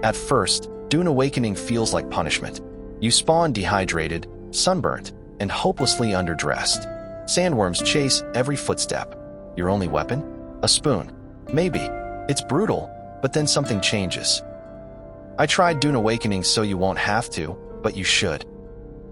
At first, Dune Awakening feels like punishment. You spawn dehydrated, sunburnt, and hopelessly underdressed. Sandworms chase every footstep. Your only weapon? A spoon. Maybe. It's brutal, but then something changes. I tried Dune Awakening so you won't have to, but you should.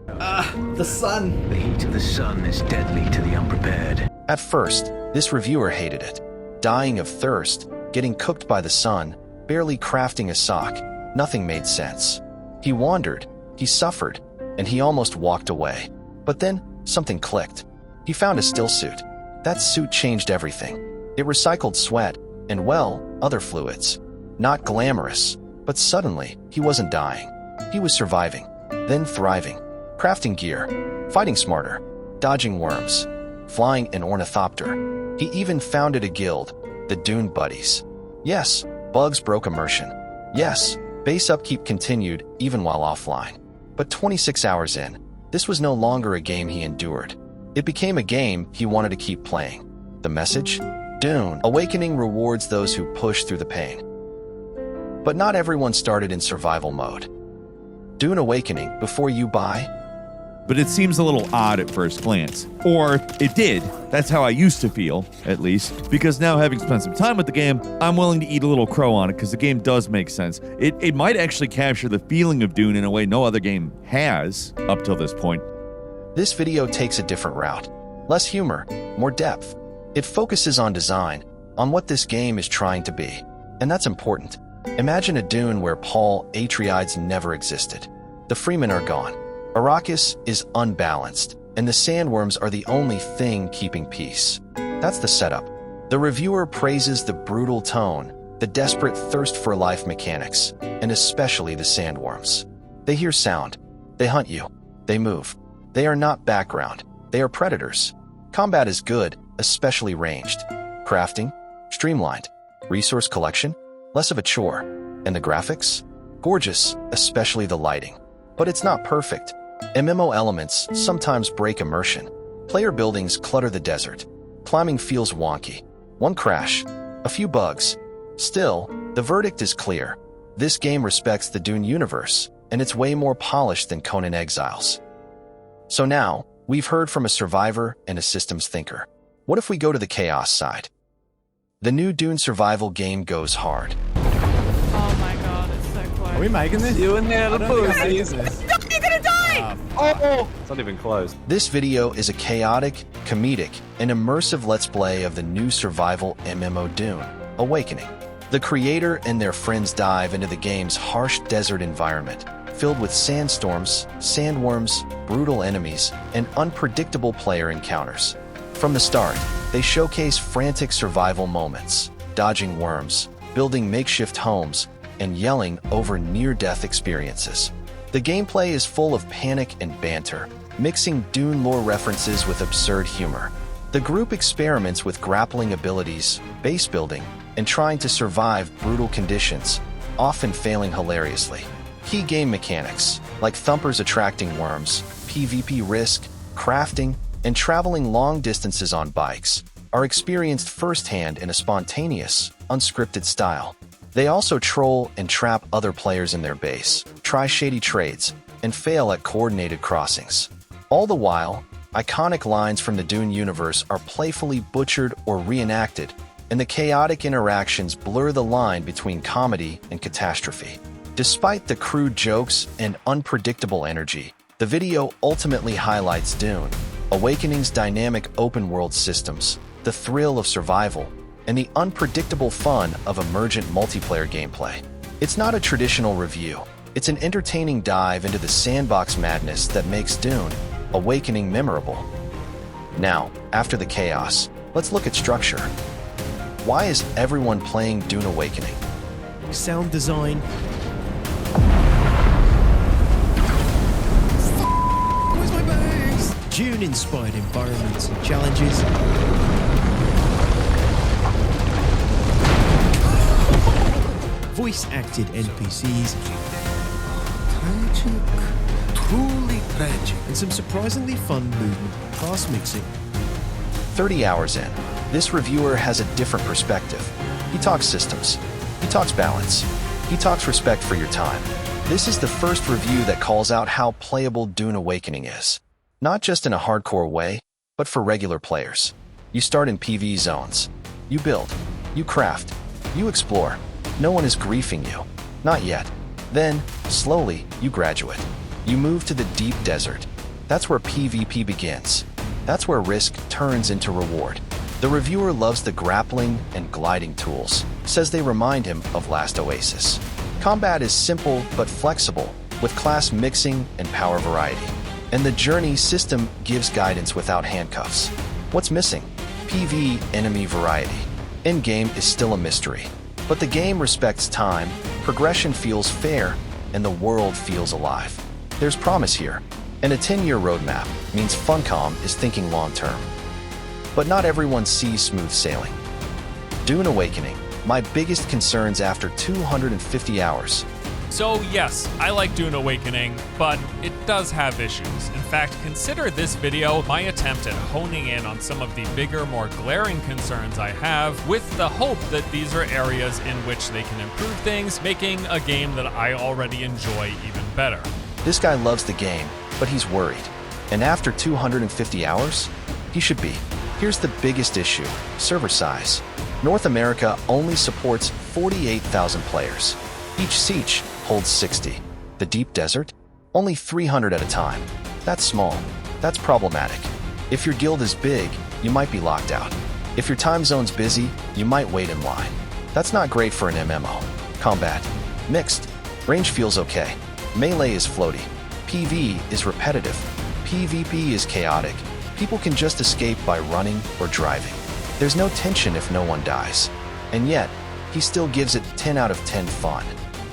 The sun. The heat of the sun is deadly to the unprepared. At first, this reviewer hated it. Dying of thirst, getting cooked by the sun, barely crafting a sock. Nothing made sense. He wandered, he suffered, and he almost walked away. But then, something clicked. He found a still suit. That suit changed everything. It recycled sweat, and well, other fluids. Not glamorous, but suddenly, he wasn't dying. He was surviving, then thriving. Crafting gear, fighting smarter, dodging worms, flying an ornithopter. He even founded a guild, the Dune Buddies. Yes, bugs broke immersion. Yes, base upkeep continued even while offline. But 26 hours in, this was no longer a game he endured. It became a game he wanted to keep playing. The message? Dune Awakening rewards those who push through the pain. But not everyone started in survival mode. Dune Awakening, before you buy? But it seems a little odd at first glance. Or it did. That's how I used to feel, at least. Because now, having spent some time with the game, I'm willing to eat a little crow on it because the game does make sense. It might actually capture the feeling of Dune in a way no other game has up till this point. This video takes a different route. Less humor, more depth. It focuses on design, on what this game is trying to be. And that's important. Imagine a Dune where Paul Atreides never existed. The Freemen are gone. Arrakis is unbalanced, and the sandworms are the only thing keeping peace. That's the setup. The reviewer praises the brutal tone, the desperate thirst for life mechanics, and especially the sandworms. They hear sound. They hunt you. They move. They are not background. They are predators. Combat is good, especially ranged. Crafting? Streamlined. Resource collection? Less of a chore. And the graphics? Gorgeous, especially the lighting. But it's not perfect. MMO elements sometimes break immersion. Player buildings clutter the desert. Climbing feels wonky. One crash. A few bugs. Still, the verdict is clear. This game respects the Dune universe, and it's way more polished than Conan Exiles. So now, we've heard from a survivor and a systems thinker. What if we go to the chaos side? The new Dune survival game goes hard. Oh my god, it's so close. Are we making this? You and the pussies. You're gonna die! It's not even close. This video is a chaotic, comedic, and immersive let's play of the new survival MMO Dune Awakening. The creator and their friends dive into the game's harsh desert environment, filled with sandstorms, sandworms, brutal enemies, and unpredictable player encounters. From the start, they showcase frantic survival moments, dodging worms, building makeshift homes, and yelling over near-death experiences. The gameplay is full of panic and banter, mixing Dune lore references with absurd humor. The group experiments with grappling abilities, base building, and trying to survive brutal conditions, often failing hilariously. Key game mechanics, like thumpers attracting worms, PvP risk, crafting, and traveling long distances on bikes, are experienced firsthand in a spontaneous, unscripted style. They also troll and trap other players in their base, try shady trades, and fail at coordinated crossings. All the while, iconic lines from the Dune universe are playfully butchered or reenacted, and the chaotic interactions blur the line between comedy and catastrophe. Despite the crude jokes and unpredictable energy, the video ultimately highlights Dune Awakening's dynamic open-world systems, the thrill of survival, and the unpredictable fun of emergent multiplayer gameplay. It's not a traditional review. It's an entertaining dive into the sandbox madness that makes Dune Awakening memorable. Now, after the chaos, let's look at structure. Why is everyone playing Dune Awakening? Sound design. Where's my bags? Dune-inspired environments and challenges. Voice-acted NPCs. Tragic. Truly tragic. And some surprisingly fun movement and class mixing. 30 hours in, this reviewer has a different perspective. He talks systems. He talks balance. He talks respect for your time. This is the first review that calls out how playable Dune Awakening is. Not just in a hardcore way, but for regular players. You start in PvE zones. You build. You craft. You explore. No one is griefing you. Not yet. Then, slowly, you graduate. You move to the deep desert. That's where PvP begins. That's where risk turns into reward. The reviewer loves the grappling and gliding tools, says they remind him of Last Oasis. Combat is simple but flexible, with class mixing and power variety. And the journey system gives guidance without handcuffs. What's missing? PvE enemy variety. Endgame is still a mystery. But the game respects time, progression feels fair, and the world feels alive. There's promise here, and a 10-year roadmap means Funcom is thinking long-term. But not everyone sees smooth sailing. Dune Awakening, my biggest concerns after 250 hours. So yes, I like Dune Awakening, but it does have issues. In fact, consider this video my attempt at honing in on some of the bigger, more glaring concerns I have, with the hope that these are areas in which they can improve things, making a game that I already enjoy even better. This guy loves the game, but he's worried. And after 250 hours, he should be. Here's the biggest issue: server size. North America only supports 48,000 players. Each siege holds 60. The deep desert? Only 300 at a time. That's small. That's problematic. If your guild is big, you might be locked out. If your time zone's busy, you might wait in line. That's not great for an MMO. Combat. Mixed. Range feels okay. Melee is floaty. PvE is repetitive. PvP is chaotic. People can just escape by running or driving. There's no tension if no one dies. And yet, he still gives it 10 out of 10 fun.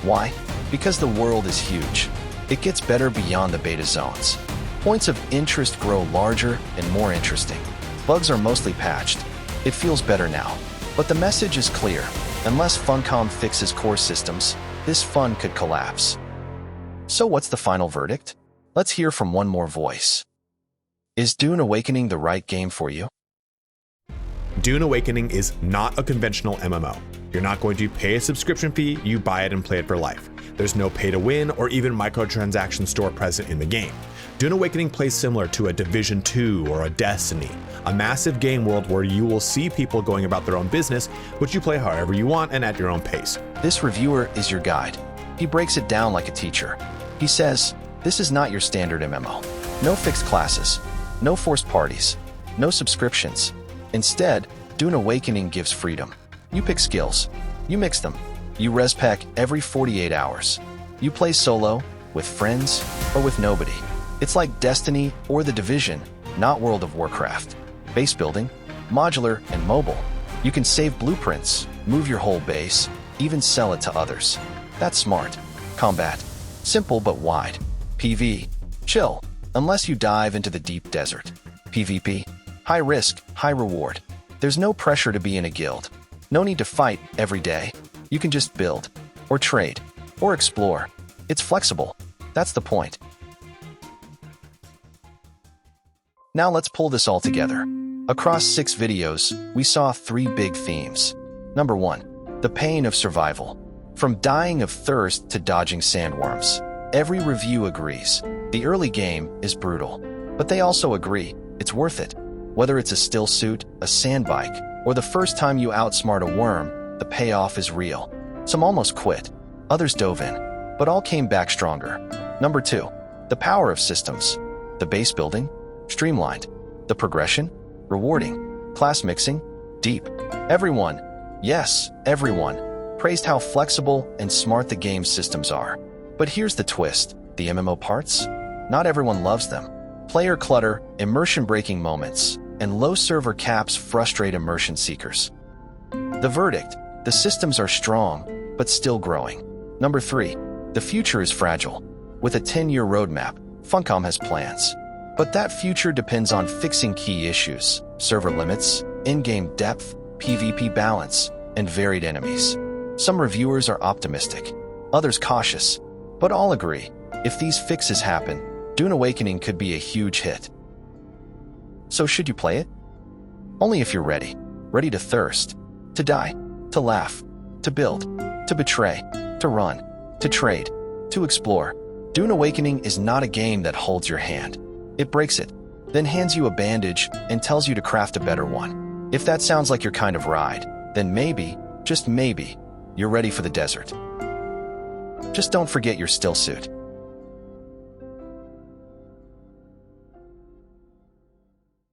Why? Because the world is huge. It gets better beyond the beta zones. Points of interest grow larger and more interesting. Bugs are mostly patched. It feels better now. But the message is clear. Unless Funcom fixes core systems, this fun could collapse. So what's the final verdict? Let's hear from one more voice. Is Dune Awakening the right game for you? Dune Awakening is not a conventional MMO. You're not going to pay a subscription fee, you buy it and play it for life. There's no pay to win or even microtransaction store present in the game. Dune Awakening plays similar to a Division 2 or a Destiny, a massive game world where you will see people going about their own business, which you play however you want and at your own pace. This reviewer is your guide. He breaks it down like a teacher. He says, this is not your standard MMO. No fixed classes, no forced parties, no subscriptions. Instead, Dune Awakening gives freedom. You pick skills. You mix them. You res pack every 48 hours. You play solo, with friends, or with nobody. It's like Destiny or The Division, not World of Warcraft. Base building, modular, and mobile. You can save blueprints, move your whole base, even sell it to others. That's smart. Combat. Simple but wide. PvE. Chill, unless you dive into the deep desert. PvP. High risk, high reward. There's no pressure to be in a guild. No need to fight every day. You can just build, or trade, or explore. It's flexible. That's the point. Now let's pull this all together. Across 6 videos, we saw 3 big themes. Number 1, the pain of survival. From dying of thirst to dodging sandworms. Every review agrees. The early game is brutal. But they also agree it's worth it. Whether it's a still suit, a sandbike, or the first time you outsmart a worm, the payoff is real. Some almost quit. Others dove in. But all came back stronger. Number 2, the power of systems. The base building, streamlined. The progression, rewarding. Class mixing, deep. Everyone, yes, everyone, praised how flexible and smart the game's systems are. But here's the twist. The MMO parts? Not everyone loves them. Player clutter, immersion-breaking moments, and low server caps frustrate immersion seekers. The verdict, the systems are strong, but still growing. Number 3, the future is fragile. With a 10-year roadmap, Funcom has plans. But that future depends on fixing key issues: server limits, in-game depth, PvP balance, and varied enemies. Some reviewers are optimistic, others cautious, but all agree, if these fixes happen, Dune Awakening could be a huge hit. So should you play it? Only if you're ready. Ready to thirst, to die, to laugh, to build, to betray, to run, to trade, to explore. Dune Awakening is not a game that holds your hand. It breaks it, then hands you a bandage and tells you to craft a better one. If that sounds like your kind of ride, then maybe, just maybe, you're ready for the desert. Just don't forget your still suit.